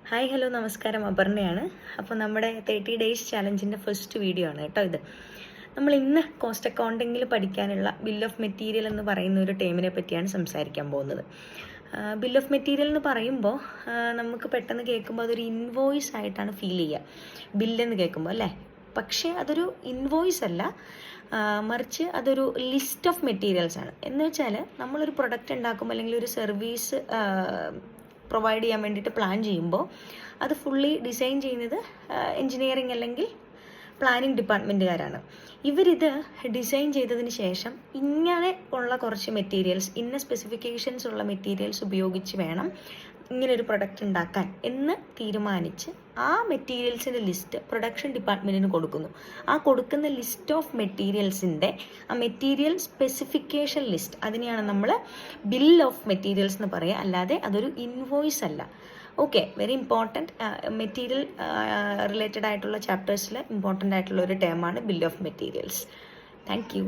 Hi hello നമസ്കാരം, അപർണയാണ്. അപ്പോൾ നമ്മുടെ 30 ഡേയ്സ് ചാലഞ്ചിൻ്റെ ഫസ്റ്റ് വീഡിയോ ആണ് കേട്ടോ ഇത്. നമ്മൾ ഇന്ന് കോസ്റ്റ് അക്കൗണ്ടിങ്ങിൽ പഠിക്കാനുള്ള ബിൽ ഓഫ് മെറ്റീരിയൽ എന്ന് പറയുന്ന ഒരു ടേമിനെ പറ്റിയാണ് സംസാരിക്കാൻ പോകുന്നത്. ബിൽ ഓഫ് മെറ്റീരിയൽ എന്ന് പറയുമ്പോൾ നമുക്ക് പെട്ടെന്ന് കേൾക്കുമ്പോൾ അതൊരു ഇൻവോയ്സ് ആയിട്ടാണ് ഫീൽ ചെയ്യുക, ബില്ലെന്ന് കേൾക്കുമ്പോൾ അല്ലേ. പക്ഷേ അതൊരു ഇൻവോയ്സ് അല്ല, മറിച്ച് അതൊരു ലിസ്റ്റ് ഓഫ് മെറ്റീരിയൽസ് ആണ്. എന്ന് വെച്ചാൽ നമ്മളൊരു പ്രൊഡക്റ്റ് ഉണ്ടാക്കുമ്പോൾ അല്ലെങ്കിൽ ഒരു സർവീസ് പ്രൊവൈഡ് ചെയ്യാൻ വേണ്ടിയിട്ട് പ്ലാൻ ചെയ്യുമ്പോൾ അത് ഫുള്ളി ഡിസൈൻ ചെയ്യുന്നത് എൻജിനീയറിംഗ് അല്ലെങ്കിൽ പ്ലാനിങ് ഡിപ്പാർട്ട്മെൻറ്റുകാരാണ്. ഇവരിത് ഡിസൈൻ ചെയ്തതിന് ശേഷം ഇങ്ങനെ ഉള്ള കുറച്ച് മെറ്റീരിയൽസ്, ഇന്ന സ്പെസിഫിക്കേഷൻസ് ഉള്ള മെറ്റീരിയൽസ് ഉപയോഗിച്ച് വേണം ഇങ്ങനൊരു പ്രൊഡക്റ്റ് ഉണ്ടാക്കാൻ എന്ന് തീരുമാനിച്ച് ആ മെറ്റീരിയൽസിൻ്റെ ലിസ്റ്റ് പ്രൊഡക്ഷൻ ഡിപ്പാർട്ട്മെൻറ്റിന് കൊടുക്കുന്നു. ആ കൊടുക്കുന്ന ലിസ്റ്റ് ഓഫ് മെറ്റീരിയൽസിൻ്റെ ആ മെറ്റീരിയൽ സ്പെസിഫിക്കേഷൻ ലിസ്റ്റ്, അതിനെയാണ് നമ്മൾ ബിൽ ഓഫ് മെറ്റീരിയൽസ് എന്ന് പറയുക, അല്ലാതെ അതൊരു ഇൻവോയ്സ് അല്ല. Okay, very important. Material related ആയിട്ടുള്ള ചാപ്റ്റേഴ്സിൽ ഇമ്പോർട്ടൻ്റ് ആയിട്ടുള്ള ഒരു ടേമാണ് bill of materials. Thank U.